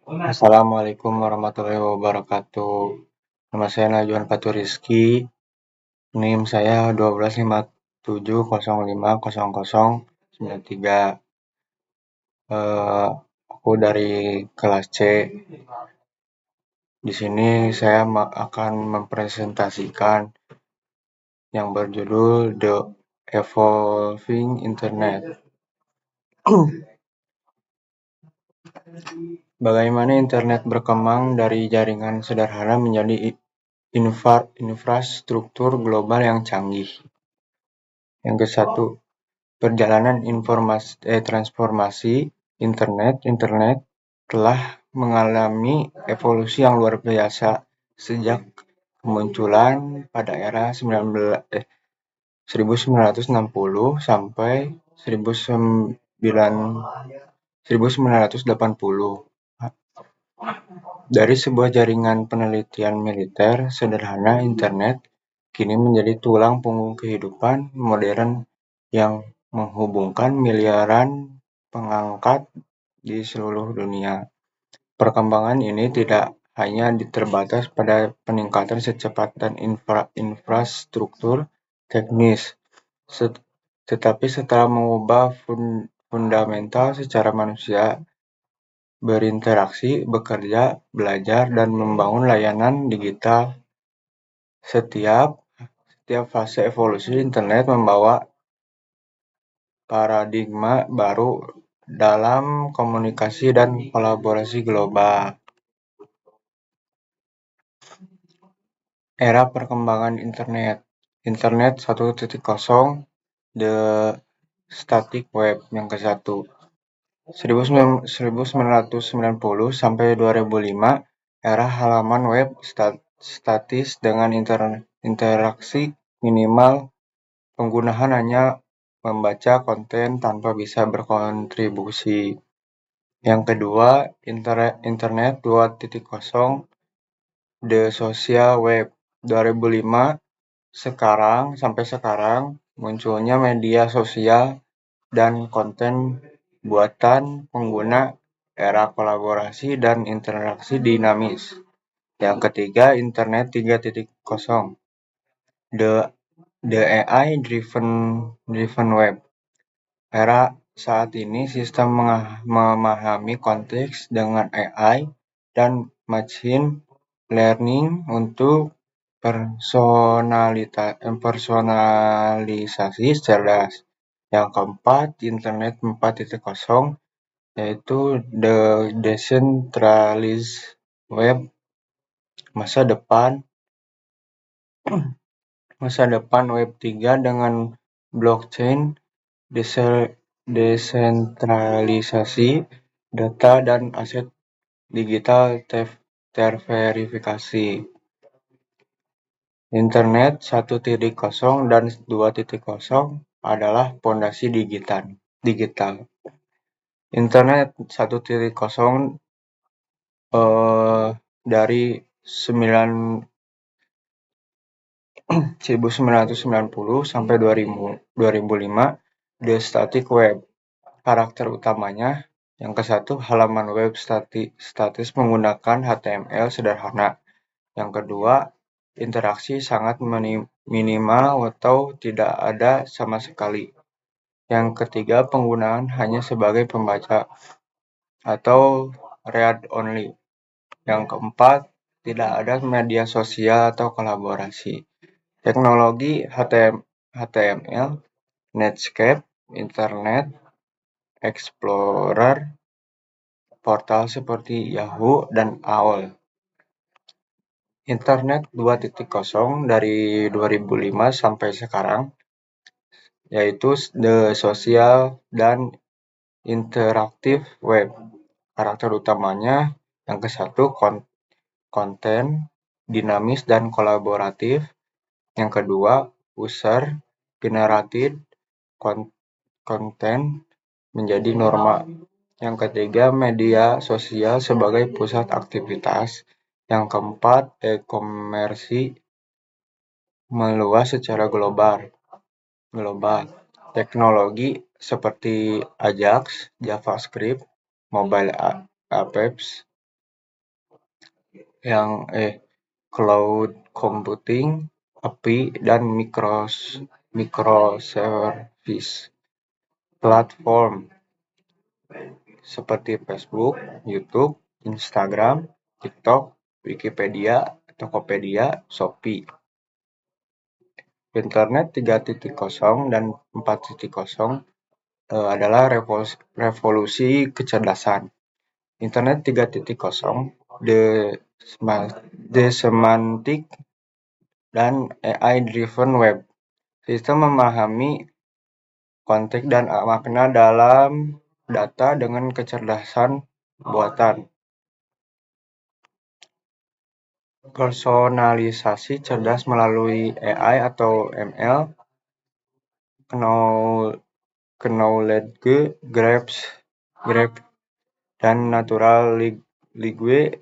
Assalamualaikum warahmatullahi wabarakatuh. Nama saya Najwan Fatur Rizky. NIM saya 125705093. Eh, aku dari kelas C. Di sini saya akan mempresentasikan yang berjudul The Evolving Internet. Bagaimana internet berkembang dari jaringan sederhana menjadi infrastruktur global yang canggih. Yang ke satu, perjalanan transformasi internet telah mengalami evolusi yang luar biasa sejak kemunculan pada era 1960 sampai 1980. Dari sebuah jaringan penelitian militer sederhana, internet kini menjadi tulang punggung kehidupan modern yang menghubungkan miliaran pengangkat di seluruh dunia. Perkembangan ini tidak hanya terbatas pada peningkatan kecepatan infrastruktur teknis, tetapi setelah mengubah fundamental secara manusia berinteraksi, bekerja, belajar, dan membangun layanan digital. Setiap fase evolusi internet membawa paradigma baru dalam komunikasi dan kolaborasi global. Era perkembangan internet. Internet 1.0, The Static Web yang ke-1. 1990 sampai 2005, era halaman web statis dengan interaksi minimal. Penggunaan hanya membaca konten tanpa bisa berkontribusi. Yang kedua, internet 2.0, The Social Web. 2005 sampai sekarang munculnya media sosial dan konten buatan pengguna, era kolaborasi dan interaksi dinamis. Yang ketiga, internet 3.0, the AI driven web. Era saat ini sistem memahami konteks dengan AI dan machine learning untuk personalisasi cerdas. Yang keempat, internet 4.0, yaitu the decentralized web. Masa depan web 3 dengan blockchain, desentralisasi data dan aset digital terverifikasi. Internet 1.0 dan 2.0 adalah fondasi digital. Internet 1.0 dari 1990 sampai 2005, The Static Web. Karakter utamanya, yang ke-1, halaman web statis menggunakan HTML sederhana. Yang kedua, interaksi sangat minimal atau tidak ada sama sekali. Yang ketiga, penggunaan hanya sebagai pembaca atau read only. Yang keempat, tidak ada media sosial atau kolaborasi. Teknologi HTML, Netscape, Internet Explorer, portal seperti Yahoo dan AOL. Internet 2.0 dari 2005 sampai sekarang, yaitu the social dan interaktif web. Karakter utamanya, yang ke-1, konten dinamis dan kolaboratif. Yang kedua, user generated konten menjadi norma. Yang ketiga, media sosial sebagai pusat aktivitas. Yang keempat, e-komersi meluas secara global. Teknologi seperti Ajax, JavaScript, mobile apps, yang cloud computing, API, dan microservice. Platform seperti Facebook, YouTube, Instagram, TikTok, Wikipedia, Tokopedia, Shopee. Internet 3.0 dan 4.0 adalah revolusi kecerdasan. Internet 3.0, the semantic dan AI-driven web. Sistem memahami konteks dan makna dalam data dengan kecerdasan buatan. Personalisasi cerdas melalui AI atau ML, Knowledge Graph, dan Natural Language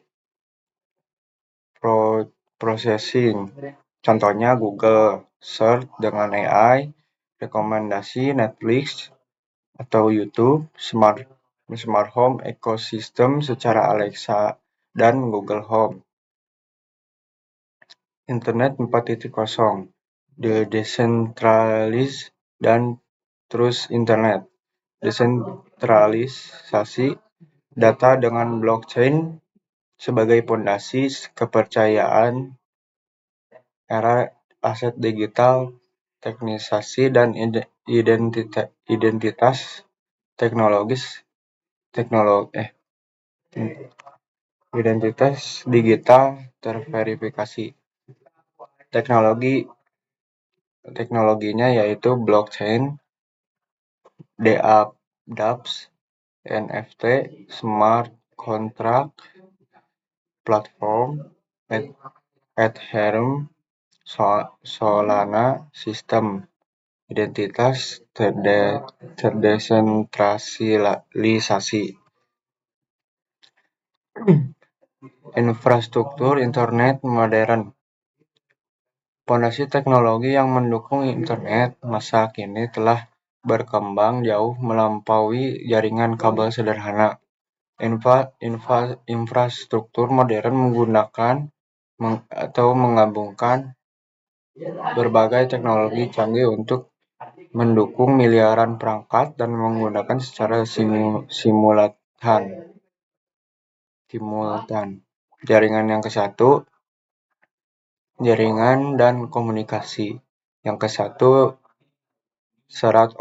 Processing. Contohnya Google Search dengan AI, rekomendasi Netflix atau YouTube, Smart Home Ecosystem secara Alexa dan Google Home. Internet 4.0, the decentralized dan terus internet. Desentralisasi data dengan blockchain sebagai pondasi kepercayaan, era aset digital, teknisasi dan identitas identitas digital terverifikasi. Teknologinya yaitu blockchain, dApps, NFT, smart contract, platform, Ethereum, Solana, sistem identitas terdesentralisasi. Infrastruktur internet modern. Fondasi teknologi yang mendukung internet masa kini telah berkembang jauh melampaui jaringan kabel sederhana. Infrastruktur modern menggunakan atau menggabungkan berbagai teknologi canggih untuk mendukung miliaran perangkat dan menggunakan secara simultan. Jaringan yang ke-1, jaringan dan komunikasi. Yang ke-1, serat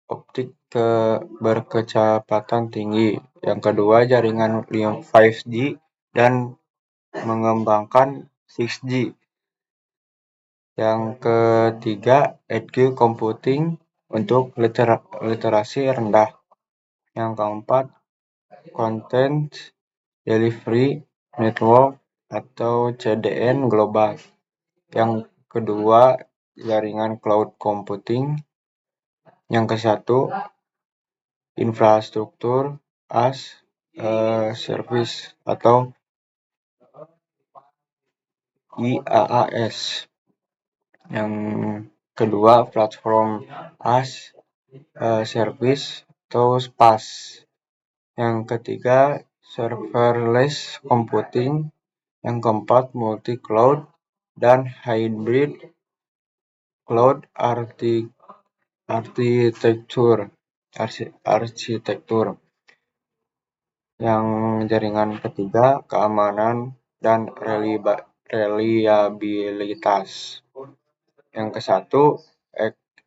optik berkecepatan tinggi. Yang kedua, jaringan 5G dan mengembangkan 6G. Yang ketiga, edge computing untuk literasi rendah. Yang keempat, content delivery network atau CDN global. Yang kedua, jaringan cloud computing. Yang ke-1, infrastruktur as a service atau IaaS. Yang kedua, platform as a service atau PaaS. Yang ketiga, serverless computing. Yang keempat, multi-cloud dan hybrid cloud arsitektur. Yang jaringan ketiga, keamanan dan reliabilitas. Yang ke-1,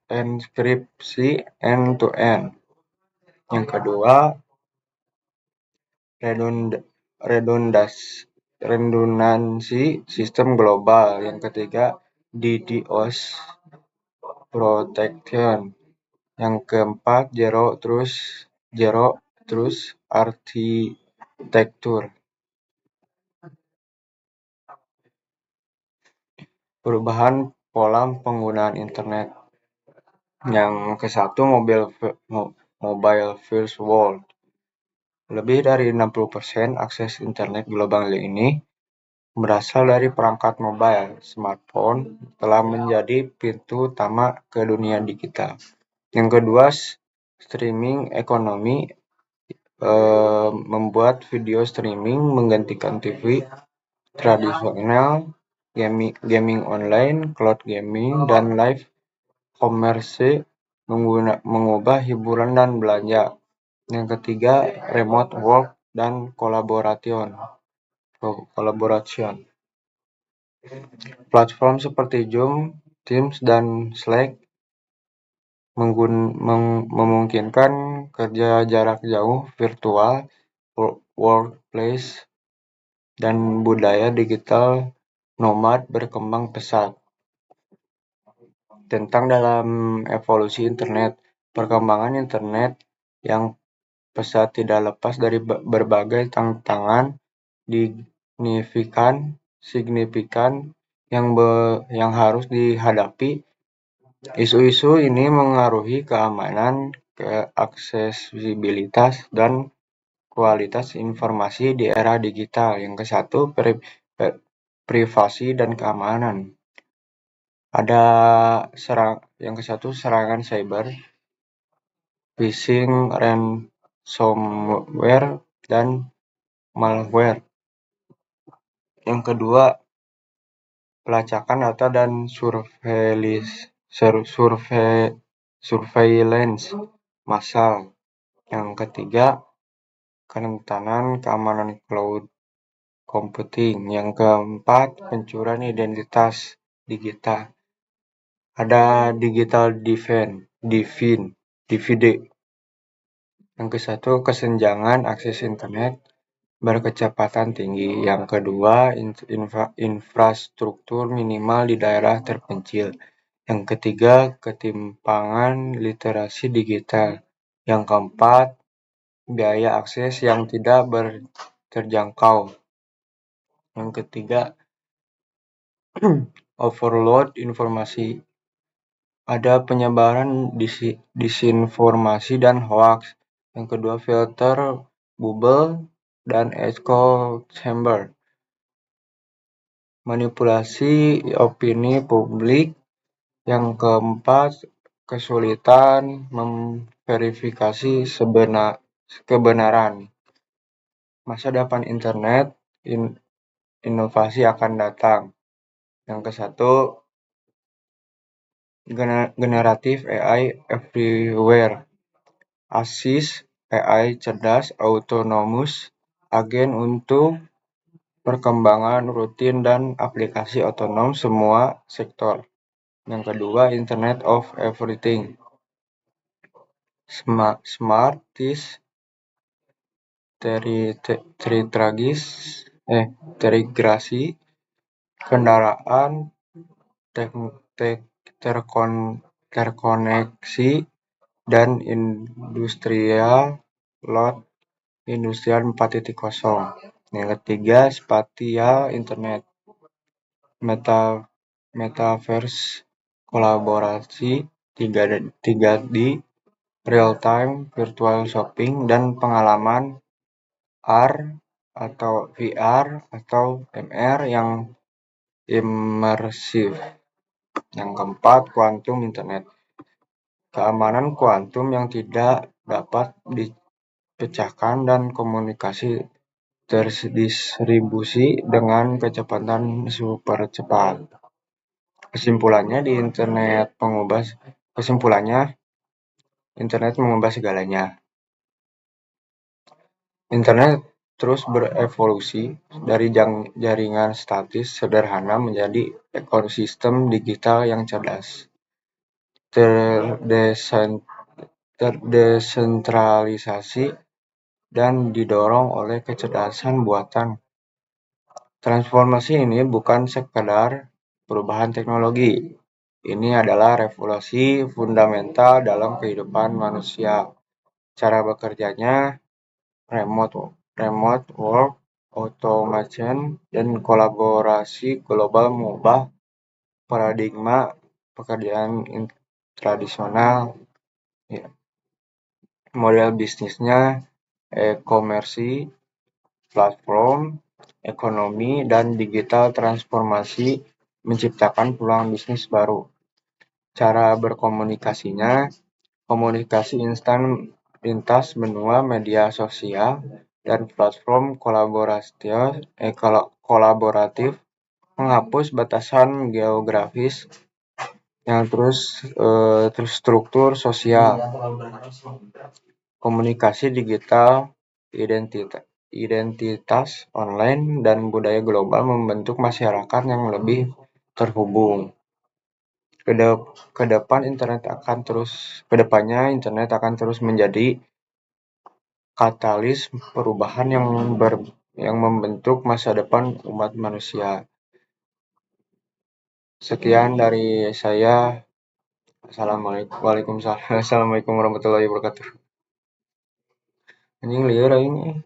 enkripsi end-to-end. Yang kedua, redundansi sistem global. Yang ketiga, DDoS protection. Yang keempat, zero trust arsitektur. Perubahan pola penggunaan internet. Yang ke-1, mobile first world. Lebih dari 60% akses internet global ini berasal dari perangkat mobile. Smartphone telah menjadi pintu utama ke dunia digital. Yang kedua, streaming ekonomi, membuat video streaming menggantikan TV tradisional, gaming online, cloud gaming, dan live commerce mengubah hiburan dan belanja. Yang ketiga, remote work dan collaboration. Platform seperti Zoom, Teams, dan Slack memungkinkan kerja jarak jauh, virtual workplace, dan budaya digital nomad berkembang pesat. Tentang dalam evolusi internet, perkembangan internet yang pesat tidak lepas dari berbagai tantangan signifikan yang harus dihadapi. Isu-isu ini mengaruhi keamanan, aksesibilitas, dan kualitas informasi di era digital. Yang ke satu, privasi dan keamanan. Ada yang ke satu, serangan cyber, phishing, ransomware, dan malware. Yang kedua, pelacakan data dan surveillance massal. Yang ketiga, kerentanan keamanan cloud computing. Yang keempat, pencurian identitas digital. Ada digital divide. Yang ke satu, kesenjangan akses internet berkecepatan tinggi. Yang kedua, infrastruktur minimal di daerah terpencil. Yang ketiga, ketimpangan literasi digital. Yang keempat, biaya akses yang tidak terjangkau. Yang ketiga, overload informasi. Ada penyebaran disinformasi dan hoax. Yang kedua, filter bubble dan echo chamber. Manipulasi opini publik. Yang keempat, kesulitan memverifikasi kebenaran. Masa depan internet, inovasi akan datang. Yang ke satu, generatif AI everywhere. ASIS AI cerdas autonomous agen untuk perkembangan rutin dan aplikasi otonom semua sektor. Yang kedua, Internet of Everything. Smartis terintegrasi kendaraan terkoneksi dan industrial 4.0. Yang ketiga, spatial internet, metaverse, kolaborasi 3D, real time, virtual shopping, dan pengalaman R atau VR atau MR yang imersif. Yang keempat, quantum internet, keamanan kuantum yang tidak dapat dipecahkan dan komunikasi terdistribusi dengan kecepatan super cepat. Kesimpulannya, internet mengubah segalanya. Internet terus berevolusi dari jaringan statis sederhana menjadi ekosistem digital yang cerdas, terdesentralisasi, dan didorong oleh kecerdasan buatan. Transformasi ini bukan sekadar perubahan teknologi. Ini adalah revolusi fundamental dalam kehidupan manusia. Cara bekerjanya, remote work, automation, dan kolaborasi global mengubah paradigma pekerjaan tradisional. Model bisnisnya, e-commerce, platform, ekonomi, dan digital transformasi menciptakan peluang bisnis baru. Cara berkomunikasinya, komunikasi instan lintas benua media sosial dan platform kolaboratif, menghapus batasan geografis, yang terstruktur sosial, komunikasi digital, identitas online, dan budaya global membentuk masyarakat yang lebih terhubung. Kedepannya internet akan terus menjadi katalis perubahan yang membentuk masa depan umat manusia. Sekian dari saya. Assalamualaikum warahmatullahi wabarakatuh. Anjing liar ini.